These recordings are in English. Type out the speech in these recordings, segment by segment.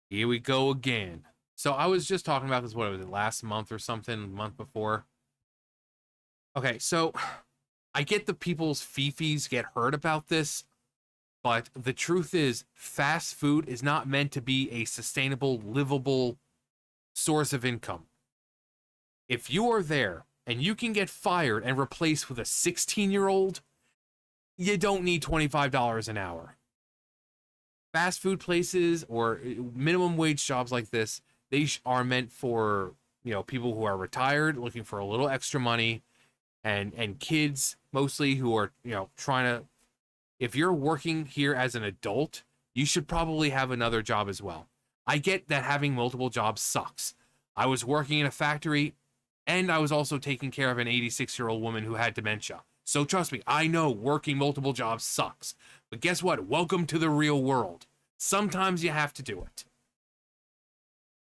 Here we go again. So I was just talking about this, what was it, last month or something, the month before? Okay, so I get the people's fifis get hurt about this, but the truth is, fast food is not meant to be a sustainable, livable source of income. If you are there and you can get fired and replaced with a 16-year-old, you don't need $25 an hour. Fast food places or minimum wage jobs like this, they are meant for, people who are retired looking for a little extra money, and kids mostly who are, trying to, if you're working here as an adult, you should probably have another job as well. I get that having multiple jobs sucks. I was working in a factory and I was also taking care of an 86-year-old woman who had dementia. So trust me, I know working multiple jobs sucks. But guess what? Welcome to the real world. Sometimes you have to do it.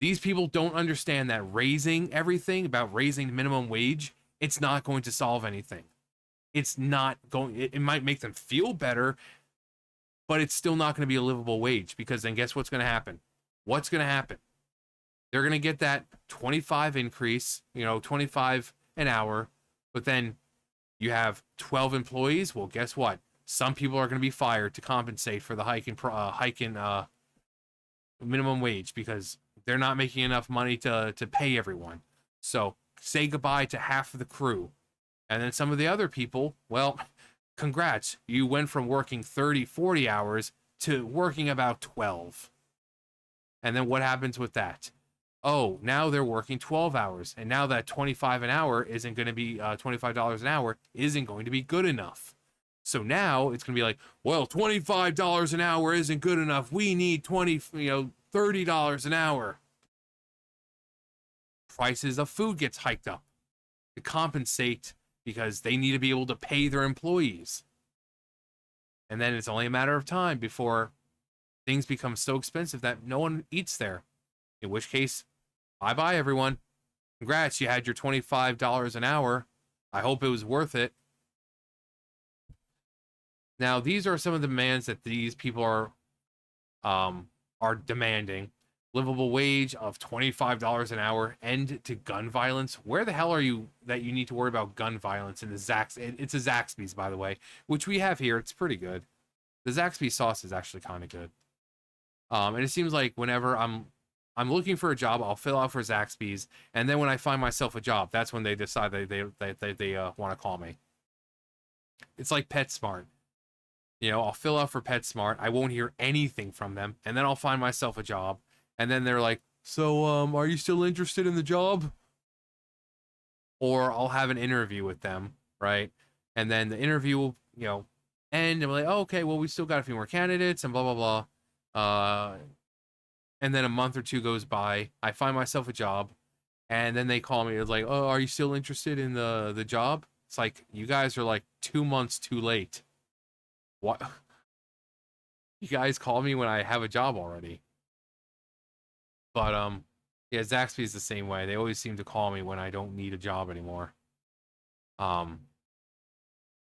These people don't understand that raising everything, about raising minimum wage, it's not going to solve anything. It's not going, it might make them feel better, but it's still not going to be a livable wage, because then guess what's going to happen? What's going to happen? They're going to get that 25 increase, 25 an hour, but then you have 12 employees. Well, guess what? Some people are going to be fired to compensate for the hike in minimum wage, because they're not making enough money to pay everyone. So say goodbye to half of the crew. And then some of the other people, well, congrats. You went from working 30, 40 hours to working about 12. And then what happens with that? Oh, now they're working 12 hours. And now that 25 an hour isn't going to be $25 an hour isn't going to be good enough. So now it's going to be like, well, $25 an hour isn't good enough. We need $30 an hour. Prices of food gets hiked up to compensate, because they need to be able to pay their employees. And then it's only a matter of time before things become so expensive that no one eats there. In which case, bye-bye, everyone. Congrats, you had your $25 an hour. I hope it was worth it. Now, these are some of the demands that these people are demanding. Livable wage of $25 an hour, end to gun violence. Where the hell are you that you need to worry about gun violence in the It's a Zaxby's, by the way, which we have here. It's pretty good. The Zaxby sauce is actually kind of good. And it seems like whenever I'm looking for a job, I'll fill out for Zaxby's, and then when I find myself a job, that's when they decide they want to call me. It's like PetSmart. I'll fill out for PetSmart. I won't hear anything from them, and then I'll find myself a job, and then they're like, "So, are you still interested in the job?" Or I'll have an interview with them, right? And then the interview will, end, and we're like, "Oh, okay, well, we still got a few more candidates," and blah blah blah. And then a month or two goes by. I find myself a job, and then they call me. It's like, "Oh, are you still interested in the job?" It's like, you guys are like 2 months too late. What? You guys call me when I have a job already. But yeah, Zaxby's the same way. They always seem to call me when I don't need a job anymore. Um,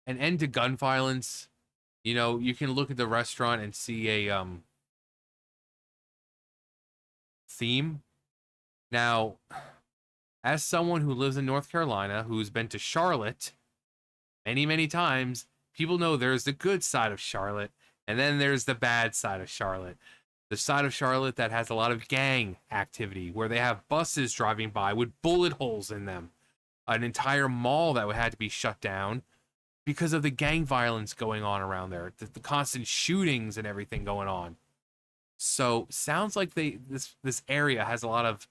an end to gun violence. You can look at the restaurant and see a theme. Now, as someone who lives in North Carolina, who's been to Charlotte many, many times, people know there's the good side of Charlotte, and then there's the bad side of Charlotte. The side of Charlotte that has a lot of gang activity, where they have buses driving by with bullet holes in them, an entire mall that had to be shut down because of the gang violence going on around there, the constant shootings and everything going on. So sounds like this area has a lot of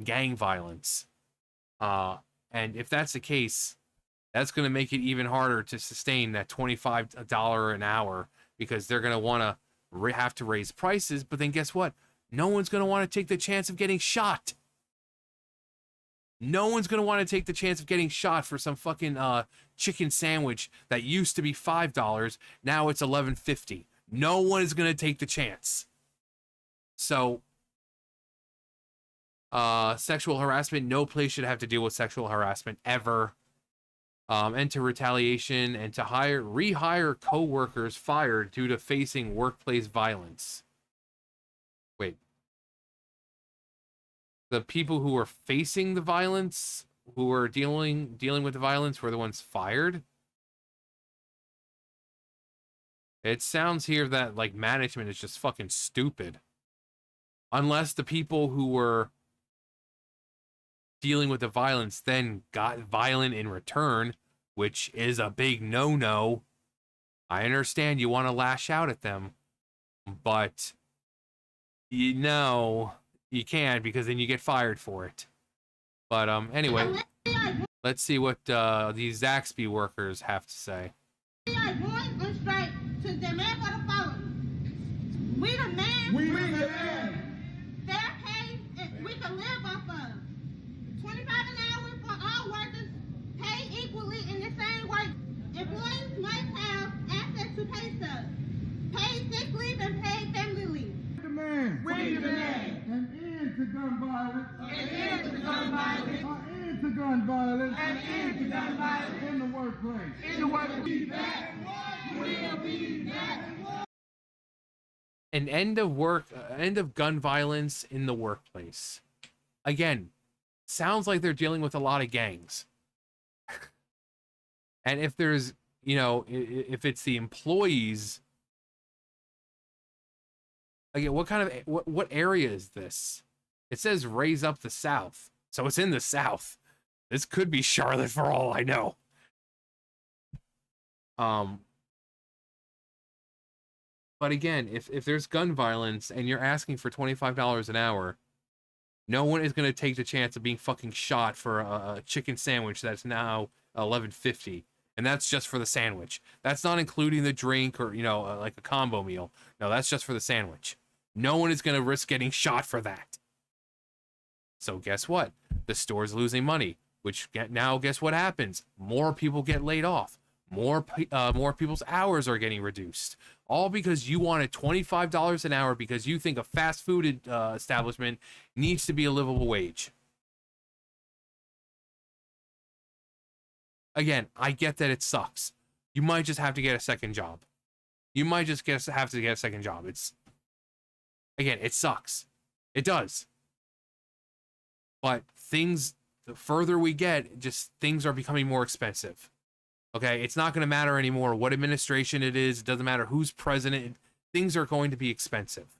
gang violence. Uh, and if that's the case, that's going to make it even harder to sustain that $25 an hour, because they're going to want to have to raise prices. But then guess what? No one's going to want to take the chance of getting shot. No one's going to want to take the chance of getting shot for some fucking chicken sandwich that used to be $5. Now it's $11.50. No one is going to take the chance. So, sexual harassment, no place should have to deal with sexual harassment ever. And to retaliation, and to rehire co-workers fired due to facing workplace violence. Wait, The people who were facing the violence, who were dealing with the violence, were the ones fired. It sounds here that like management is just fucking stupid. Unless the people who were dealing with the violence then got violent in return, which is a big no-no. I understand you want to lash out at them, but you know you can't, because then you get fired for it. But anyway, let's see what these Zaxby workers have to say. We are going on strike to demand for the following. We demand fair pay we can live off of. 25 an hour for all workers, paid equally in the same work. Employees must have access to pay stubs, paid sick leave, and paid family leave. We demand an end to gun violence. An end to gun violence. An end to gun violence. An end to gun violence. In the workplace. In the workplace. We'll be back. An end of gun violence in the workplace. Again, sounds like they're dealing with a lot of gangs. And if there's, if it's the employees, again, what area is this? It says raise up the South. So it's in the South. This could be Charlotte for all I know. But again, if there's gun violence and you're asking for $25 an hour, no one is going to take the chance of being fucking shot for a chicken sandwich that's now $11.50. And that's just for the sandwich. That's not including the drink or, like a combo meal. No, that's just for the sandwich. No one is going to risk getting shot for that. So guess what? The store's losing money, which now guess what happens? More people get laid off. More people's hours are getting reduced. All because you wanted $25 an hour because you think a fast food establishment needs to be a livable wage. Again, I get that it sucks. You might just have to get a second job. You might just have to get a second job. Again, it sucks. It does. But the further we get, just things are becoming more expensive. Okay, it's not going to matter anymore what administration it is. It doesn't matter who's president. Things are going to be expensive.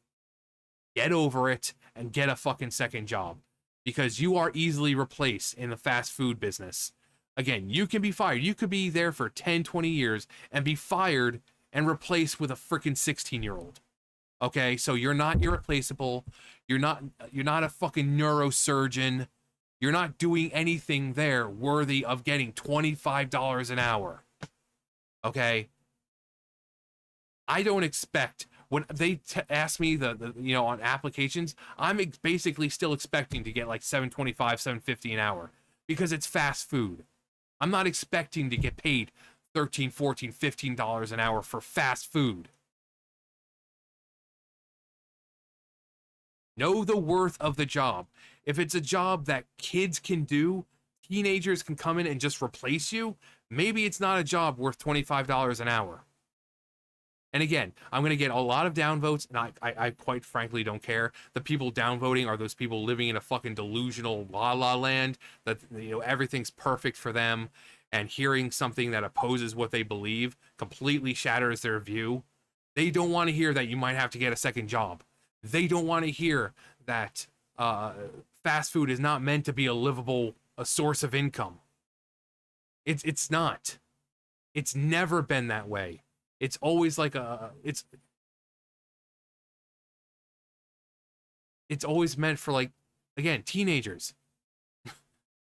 Get over it and get a fucking second job, because you are easily replaced in the fast food business. Again, you can be fired. You could be there for 10, 20 years and be fired and replaced with a freaking 16-year-old. Okay, so you're not irreplaceable. You're not a fucking neurosurgeon. You're not doing anything there worthy of getting $25 an hour. Okay? I don't expect, when they ask me on applications, I'm basically still expecting to get like $7.25, $7.50 an hour, because it's fast food. I'm not expecting to get paid $13, $14, $15 an hour for fast food. Know the worth of the job. If it's a job that kids can do, teenagers can come in and just replace you, maybe it's not a job worth $25 an hour. And again, I'm going to get a lot of downvotes, and I quite frankly don't care. The people downvoting are those people living in a fucking delusional la-la land that, everything's perfect for them, and hearing something that opposes what they believe completely shatters their view. They don't want to hear that you might have to get a second job. They don't want to hear that fast food is not meant to be a source of income. It's not. It's never been that way. It's always like it's always meant for, like, again, teenagers.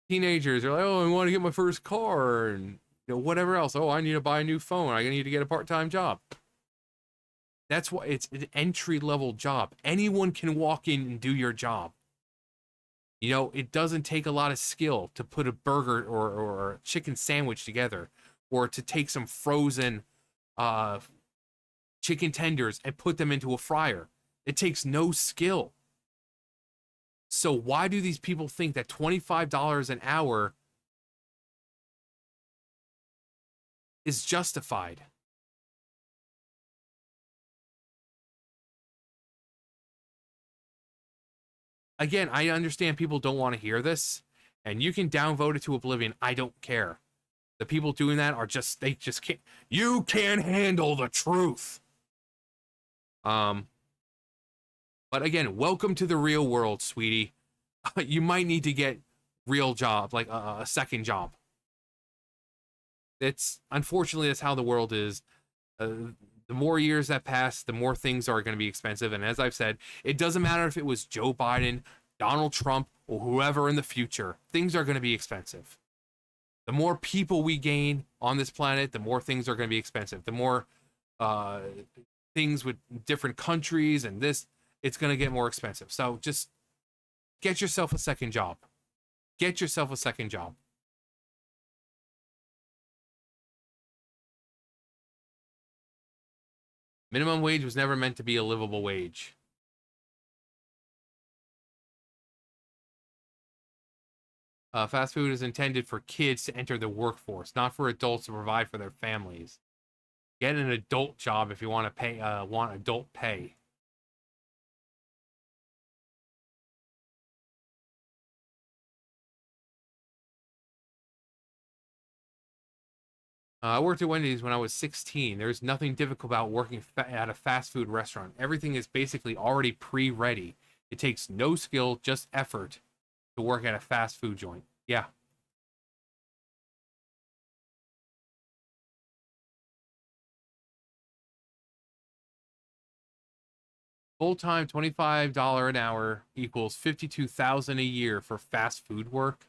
Teenagers are like, oh, I want to get my first car, and whatever else. Oh, I need to buy a new phone. I need to get a part-time job. That's why it's an entry-level job. Anyone can walk in and do your job. It doesn't take a lot of skill to put a burger or a chicken sandwich together, or to take some frozen chicken tenders and put them into a fryer. It takes no skill. So why do these people think that $25 an hour is justified? Again, I understand people don't want to hear this, and you can downvote it to oblivion. I don't care. The people doing that are just, they just can't. You can't handle the truth. Um, but again, welcome to the real world, sweetie. You might need to get real job, like a second job. It's unfortunately that's how the world is. The more years that pass, the more things are going to be expensive. And as I've said, it doesn't matter if it was Joe Biden, Donald Trump, or whoever in the future. Things are going to be expensive. The more people we gain on this planet, the more things are going to be expensive. The more uh, things with different countries and this, it's going to get more expensive. So just get yourself a second job. Get yourself a second job. Minimum wage was never meant to be a livable wage. Fast food is intended for kids to enter the workforce, not for adults to provide for their families. Get an adult job if you want to pay. Want adult pay. I worked at Wendy's when I was 16. There's nothing difficult about working at a fast food restaurant. Everything is basically already pre-ready. It takes no skill, just effort to work at a fast food joint. Yeah. Full-time $25 an hour equals $52,000 a year for fast food work.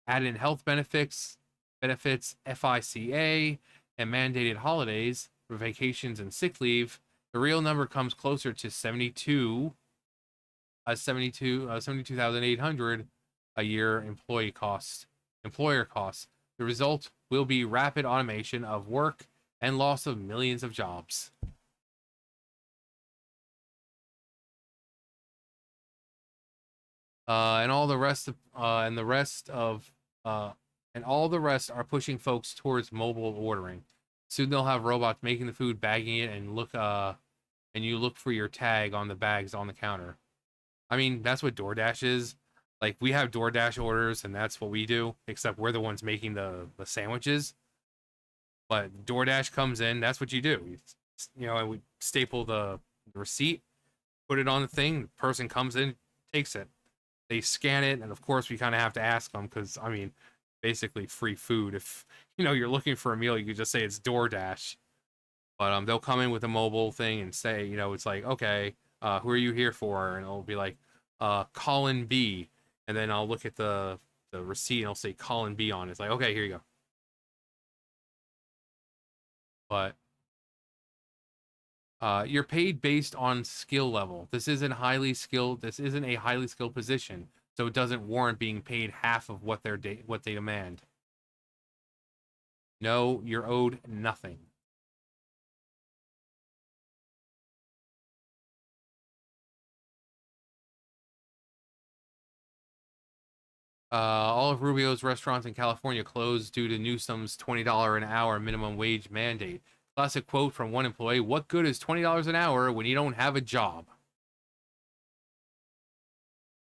Add in health benefits, FICA, and mandated holidays for vacations and sick leave. The real number comes closer to 72,800 a year employer costs. The result will be rapid automation of work and loss of millions of jobs. And all the rest of and all the rest are pushing folks towards mobile ordering. Soon they'll have robots making the food, bagging it, and you look for your tag on the bags on the counter. I mean, that's what DoorDash is. Like we have DoorDash orders, and that's what we do. Except we're the ones making the sandwiches. But DoorDash comes in. That's what you do. And we staple the receipt, put it on the thing. The person comes in, takes it. They scan it, and of course we kind of have to ask them because I mean, basically free food. If you're looking for a meal, you could just say it's DoorDash. But they'll come in with a mobile thing and say, it's like, okay, who are you here for? And it'll be like, Colin B. And then I'll look at the receipt and I'll say Colin B on it. It's like, okay, here you go. But you're paid based on skill level. This isn't a highly skilled position, so it doesn't warrant being paid half of what they demand. No, you're owed nothing. All of Rubio's restaurants in California closed due to Newsom's $20 an hour minimum wage mandate. Classic quote from one employee: "What good is $20 an hour when you don't have a job?"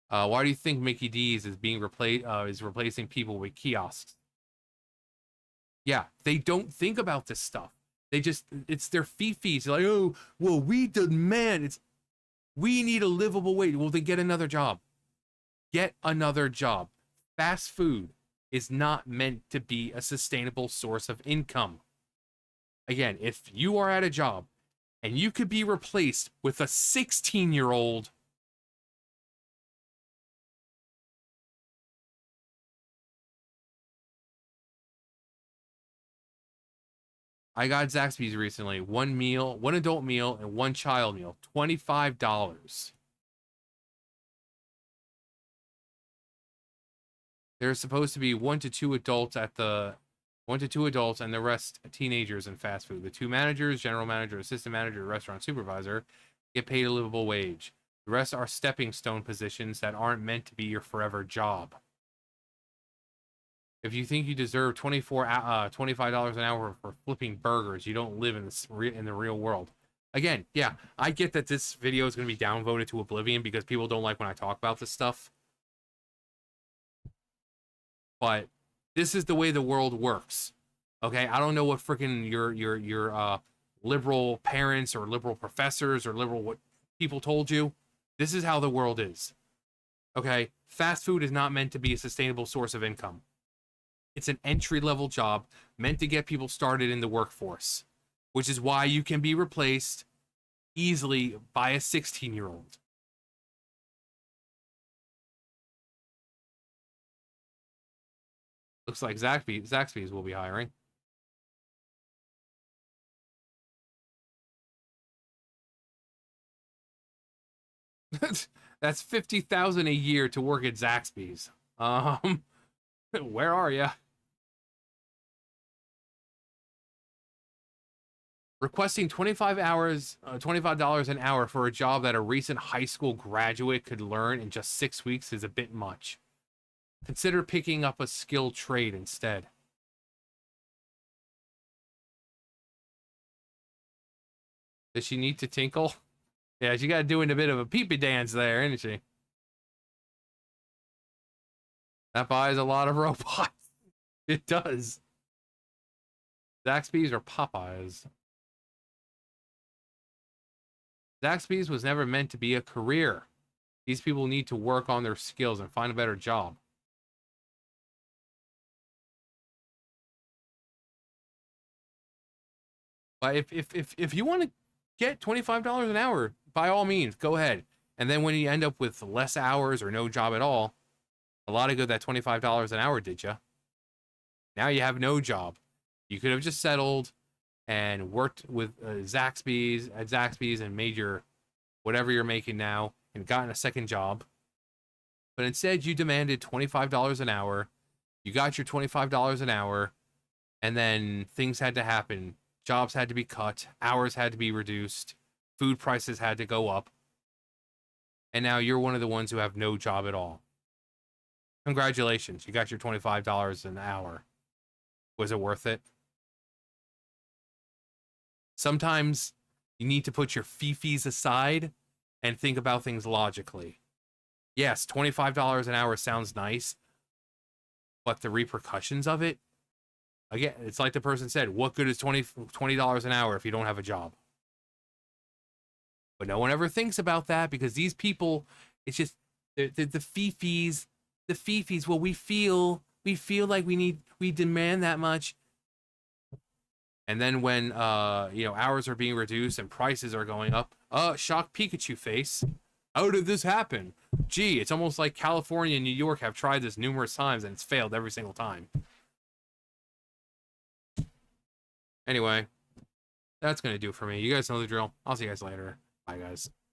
Why do you think Mickey D's is being replacing people with kiosks? Yeah, they don't think about this stuff. It's their fee-fees. Like, oh, well, we demand we need a livable wage. Well, then get another job. Get another job. Fast food is not meant to be a sustainable source of income. Again, if you are at a job and you could be replaced with a 16-year-old, I got Zaxby's recently. One meal, one adult meal, and one child meal. $25. There's supposed to be one to two adults and the rest teenagers in fast food. The two managers, general manager, assistant manager, restaurant supervisor, get paid a livable wage. The rest are stepping stone positions that aren't meant to be your forever job. If you think you deserve $25 an hour for flipping burgers, you don't live in the real world. Again, yeah, I get that this video is going to be downvoted to oblivion because people don't like when I talk about this stuff. But this is the way the world works. Okay, I don't know what freaking your liberal parents or liberal professors or liberal what people told you. This is how the world is. Okay, fast food is not meant to be a sustainable source of income. It's an entry-level job meant to get people started in the workforce, which is why you can be replaced easily by a 16-year-old. Looks like Zaxby's will be hiring. That's $50,000 a year to work at Zaxby's. Where are you? Requesting $25 an hour for a job that a recent high school graduate could learn in just 6 weeks is a bit much. Consider picking up a skilled trade instead. Does she need to tinkle? Yeah, she got doing a bit of a peepee dance there, isn't she? That buys a lot of robots. It does. Zaxby's or Popeyes? Zaxby's was never meant to be a career. These people need to work on their skills and find a better job. But if you want to get $25 an hour, by all means, go ahead. And then when you end up with less hours or no job at all, a lot of good that $25 an hour did you. Now you have no job. You could have just settled and worked with Zaxby's and made your whatever you're making now and gotten a second job. But instead you demanded $25 an hour. You got your $25 an hour, and then things had to happen. Jobs had to be cut, hours had to be reduced, food prices had to go up. And now you're one of the ones who have no job at all. Congratulations, you got your $25 an hour. Was it worth it? Sometimes you need to put your fee-fees aside and think about things logically. Yes, $25 an hour sounds nice, but the repercussions of it, again, it's like the person said, what good is $20 an hour if you don't have a job? But no one ever thinks about that because these people, it's just the fee-fees, well, we feel like we demand that much. And then when hours are being reduced and prices are going up, shock Pikachu face. How did this happen? Gee, it's almost like California and New York have tried this numerous times and it's failed every single time. Anyway, that's going to do it for me. You guys know the drill. I'll see you guys later. Bye, guys.